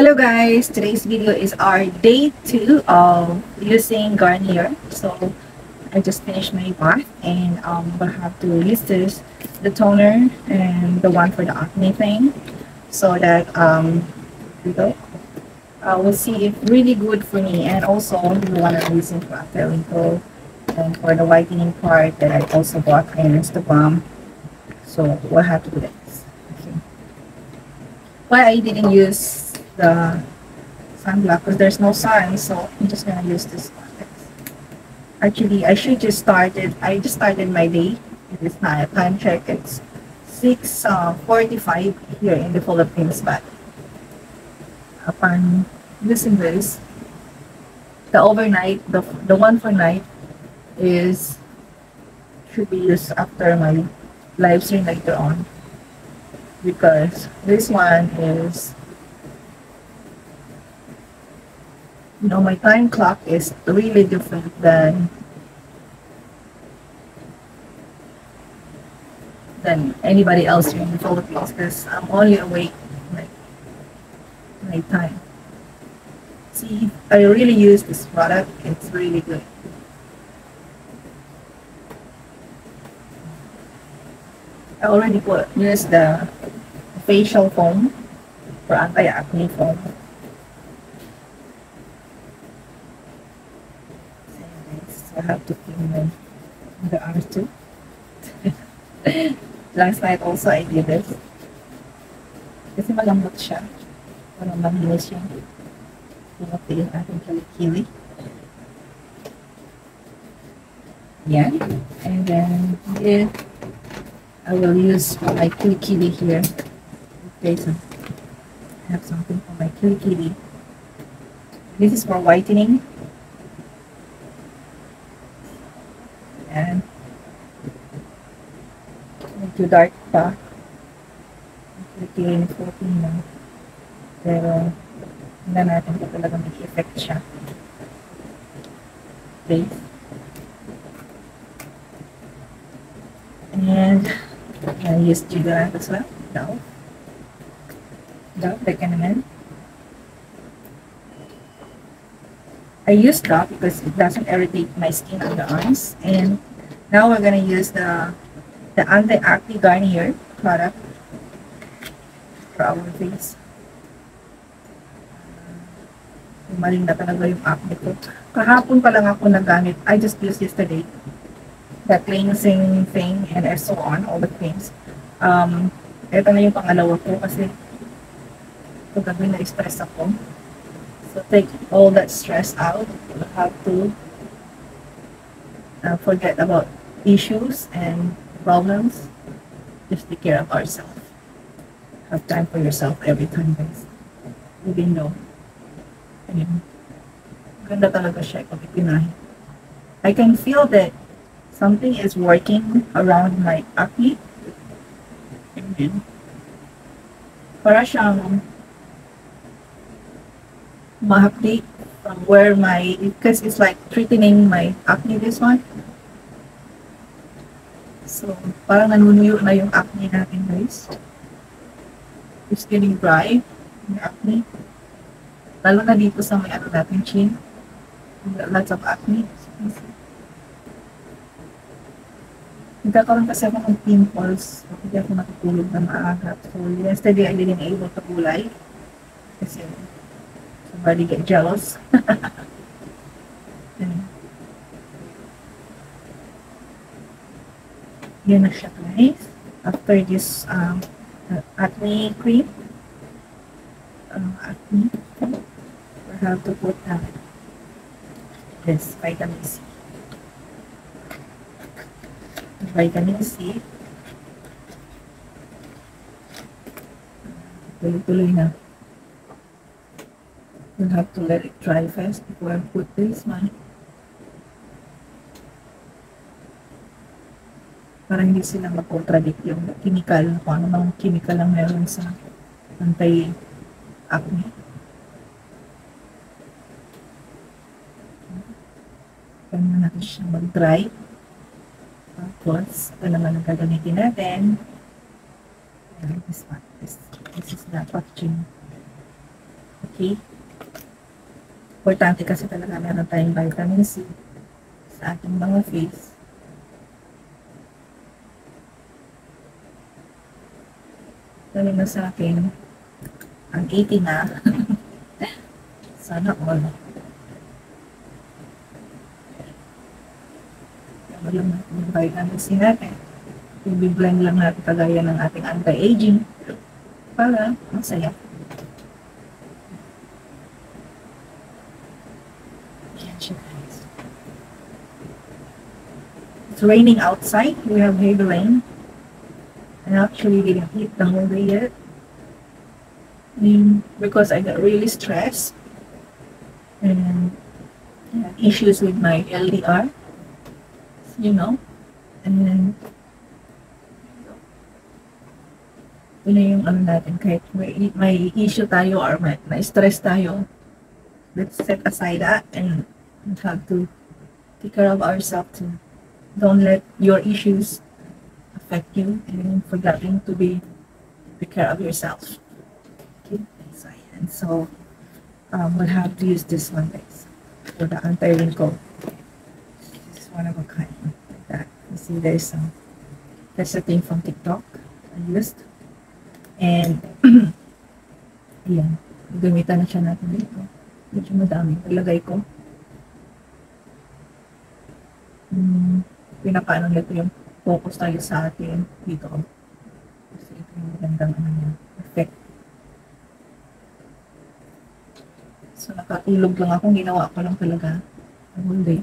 Hello guys, today's video is our day 2 of using Garnier. So I just finished my bath and we'll have to use the toner and the one for the acne thing, so that we go. We'll see if really good for me, and also the one I'm using for after wrinkle and for the whitening part that I also bought and it's the balm. So we'll have to do this. Okay. Why I didn't use the sunblock, because there's no sun, so I'm just gonna use this one. Actually, I just started my day. It is not a time check. It's 6:45 here in the Philippines, but upon using this, the one for night is should be used after my live stream later on, because this one is, my time clock is really different than anybody else here in the Philippines, because I'm only awake like night time. See, I really use this product. It's really good. I already used the facial foam for anti-acne foam. So I have to clean the arms too. Last night also I did this. Kasi malambot siya. Parang malinis siya. Pinati yung ating kilikili. Yan. And then here, I will use my kilikili here. Okay, so I have something for my kilikili. This is for whitening. And medyo dark pa. Kilikili ni 14 na. Pero hindi natin kung talagang may effect siya. Okay. And I use deodorant as well. Dove recommend. I use Dove because it doesn't irritate my skin on the arms. And now we're gonna use the anti-acne Garnier product for our face. Maling na talaga yung acne ko. Kahapon pa lang ako nagamit. I just used yesterday the cleansing thing and so on, all the creams. Ito na yung pangalawa ko kasi paggabi na-stress ako. So take all that stress out. You have to forget about issues and problems. Just take care of ourselves. Have time for yourself every time, guys. Even though, ayun, ganda talaga siya kung ipinahin. I can feel that something is working around my acne. Ayan. Para siyang ma-update from where because it's like threatening my acne, this one. So, parang nanunuyo na yung acne natin, guys. It's getting dry, yung acne. Lalo na dito sa may natin chin. Lots of acne. Nagkakaroon kasi ako ng pimples. Hindi ako natutulog na maaga. So, yesterday I didn't able to gulay. Kasi somebody get jealous. Yan na siya, guys. After this acne cream, we have to put this vitamin C. Vitamin C. Tuloy-tuloy na. You'll have to let it dry first before I put this one. Para hindi sila mag-contradict yung chemical, kung ano mang chemical ang meron sa anti-acne. Kaya natin siya mag-dry. Tapos, ito naman ang gagamitin natin. This one. This is the packaging. Okay? Importante kasi talaga meron tayong vitamin C sa ating mga face. Dali na sa akin, ang 80 na. Sana all. Walang natin yung vitamin C natin. I-blend lang natin kagaya ng ating anti-aging para masaya. Yan siya, guys. It's raining outside. We have heavy rain. I actually didn't eat the whole day yet. Because I got really stressed and had issues with my LDR, you know, and then yun na yung ano natin, kahit may issue tayo or may stress tayo, let's set aside that and we have to take care of ourselves too. Don't let your issues affect you and forgetting to take care of yourself. Okay, so we'll have to use this one, guys, for the anti-wrinkle. This is one of a kind, like that. You see, there's a thing from TikTok I used, and ayan, gamitan na siya natin dito. Medyo madami. Nalagay ko. Pinapaano nito yung focus tayo sa atin dito. Kasi ito yung magandang effect. So, nakatulog lang ako. Ginawa ko lang talaga the whole day.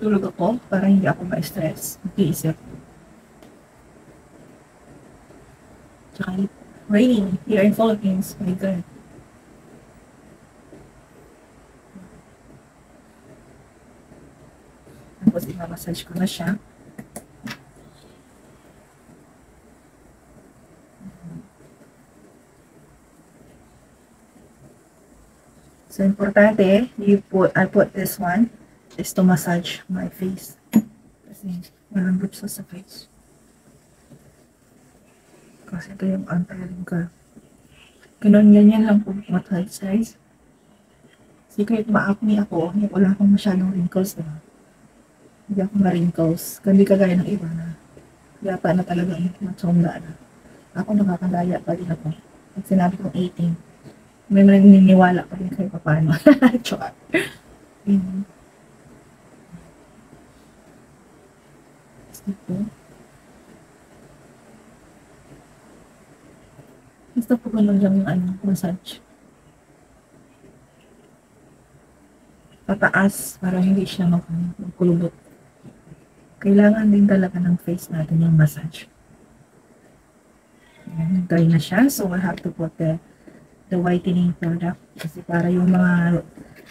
Tulog ako para hindi ako ma-stress. Mag-iisip. Tsaka raining here in Philippines. My God. Tapos, i-massage ko na siya. So, importante, I put this one is to massage my face. Kasi, malambot siya sa face. Kasi ito yung anti-wrinkle. Ganyan lang po massage size. Kasi kahit ma-acne ako, wala akong masyadong wrinkles, diba? Hindi ako ma-wrinkles. Hindi kagaya ng iba na yata na talaga matsonda na. Ako nakakandaya pa rin ako. Pag sinabi kong 18, may naniniwala pa rin kayo paano. Char. Gusto po ganun lang yung massage. Pataas para hindi siya magkulubot. Kailangan din talaga ng face natin yung massage. Ayan, dry na siya. So, we'll have to put the whitening product. Kasi para yung mga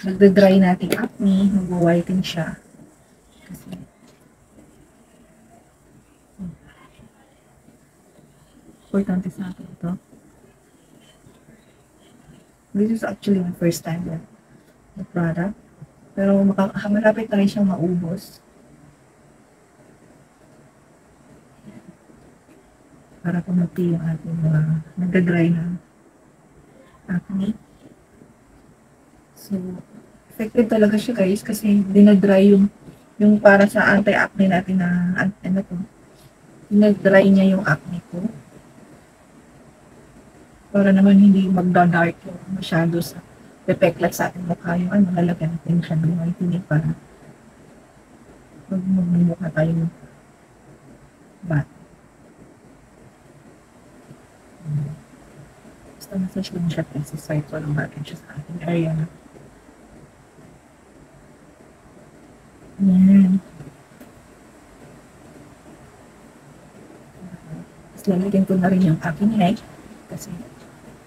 nagda-dry nating acne, mag-whiten siya. Kasi, importante sa akin ito. This is actually my first time with the product. Pero malapit na rin siyang maubos. Para pumati yung ating mga nagda-dry na acne. So, effective talaga siya, guys, kasi dinadry yung para sa anti-acne natin na dinadry niya yung acne ko. Para naman hindi magda-dark yung masyado sa pepeklat sa ating mukha yung lalagyan natin siya ng whitening para magmumukha tayo bat. Basta massage lang siya kasi side ko lang natin siya sa ating area na. Yan. Tapos lalagyan ko na rin yung aking neck kasi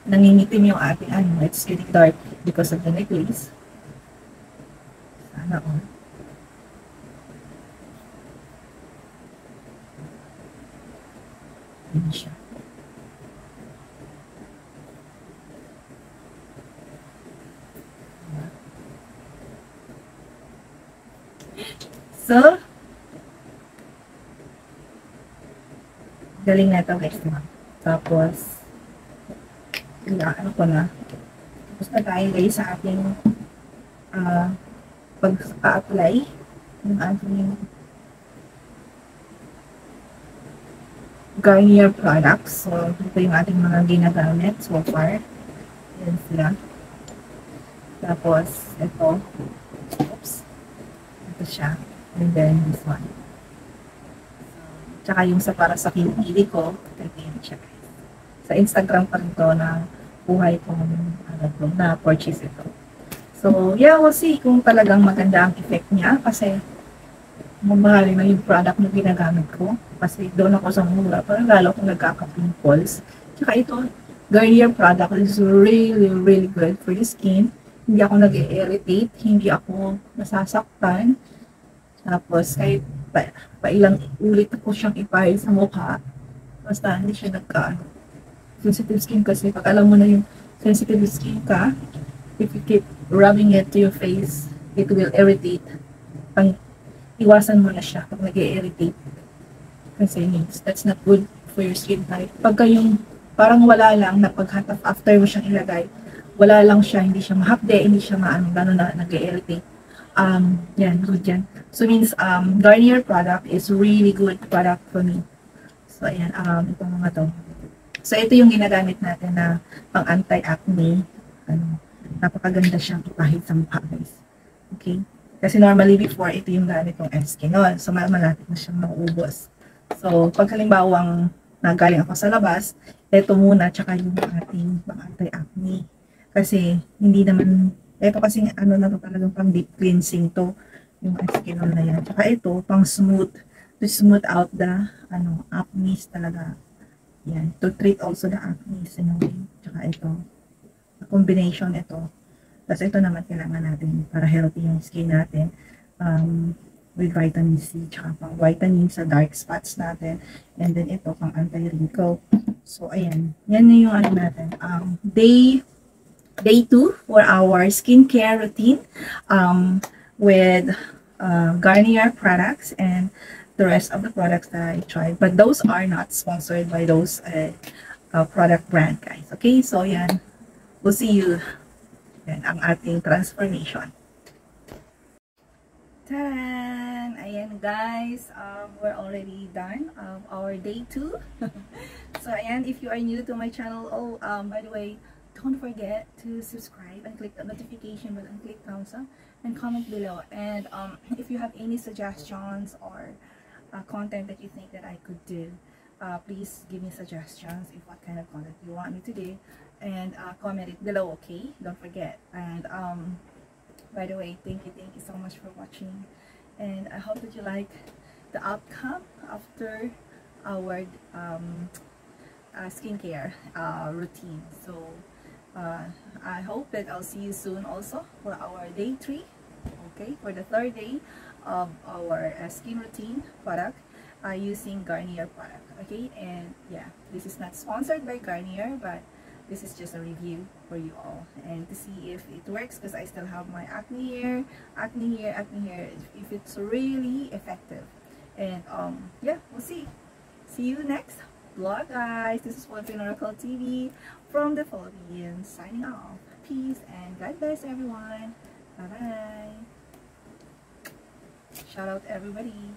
nangingitim yung ating it's getting dark because of the necklace. Sana all. Yan siya. So, galing na ito, guys. Tapos, ano ko na. Tapos na tayo guys sa ating pag-apply ng ating Garnier products. So, ito yung ating mga ginagamit so far. Yan sila. Tapos, ito. Oops. Ito siya. And then, this one. Tsaka yung sa para sa kilikili ko. Ito yun siya guys. Sa Instagram pa rin to na buhay kong na purchase ito. So, yeah, we'll see kung talagang maganda ang effect niya. Kasi, mamahalin na yung product na ginagamit ko. Kasi doon ako sa mura. Parang lalo akong nagkaka-pimples. Tsaka ito, Garnier product is really, really good for the skin. Hindi ako nag-irritate. Hindi ako nasasaktan. Tapos, kahit pa ilang ulit ako siyang ipahid sa mukha. Basta hindi siya sensitive skin kasi. Pag alam mo na yung sensitive skin ka, if you keep rubbing it to your face, it will irritate. Iwasan mo na siya pag nag-irritate. Kasi that's not good for your skin type. Pagka yung parang wala lang na after mo siyang ilagay, wala lang siya, hindi siya mahapde, hindi siya gano'n na nag-irritate. Yan, good yan. So means, Garnier product is really good product for me. So ayan, itong mga to. So ito yung ginagamit natin na pang anti-acne. Napakaganda siyang ipahid sa mukha guys. Okay? Kasi normally before, ito yung gamit kong Eskinol. So, malapit na siyang mauubos. So, pag halimbawang nagaling ako sa labas, ito muna, tsaka yung ating anti-acne. Kasi, hindi naman, ito kasi na to talagang pang deep cleansing to, yung Eskinol na yan. Tsaka ito, pang smooth, to smooth out the, acne talaga. Yan, to treat also the acne. Tsaka ito, combination ito. Tapos ito naman kailangan natin para healthy yung skin natin with vitamin C tsaka pang vitamin sa dark spots natin, and then ito pang anti-wrinkle. So ayan, yan na yung natin day 2 for our skincare routine with Garnier products and the rest of the products that I tried, but those are not sponsored by those product brand guys. Okay, so yan, we'll see you. Yan ang ating transformation. Taran! Ayan guys, we're already done our day 2. So ayan, if you are new to my channel, by the way, don't forget to subscribe and click the notification bell and click thumbs up and comment below. And if you have any suggestions or content that you think that I could do, please give me suggestions if what kind of content you want me to do, and comment it below, okay? Don't forget. And by the way, thank you so much for watching, and I hope that you like the outcome after our skincare routine. So I hope that I'll see you soon also for our day 3, okay, for the 3rd day of our skin routine product using Garnier product. Okay, and yeah, this is not sponsored by Garnier, but this is just a review for you all and to see if it works, because I still have my acne here, if it's really effective. And yeah, we'll see you next vlog guys. This is Philippine Oracle TV from the Philippines, signing off. Peace and God bless everyone. Bye bye. Shout out everybody.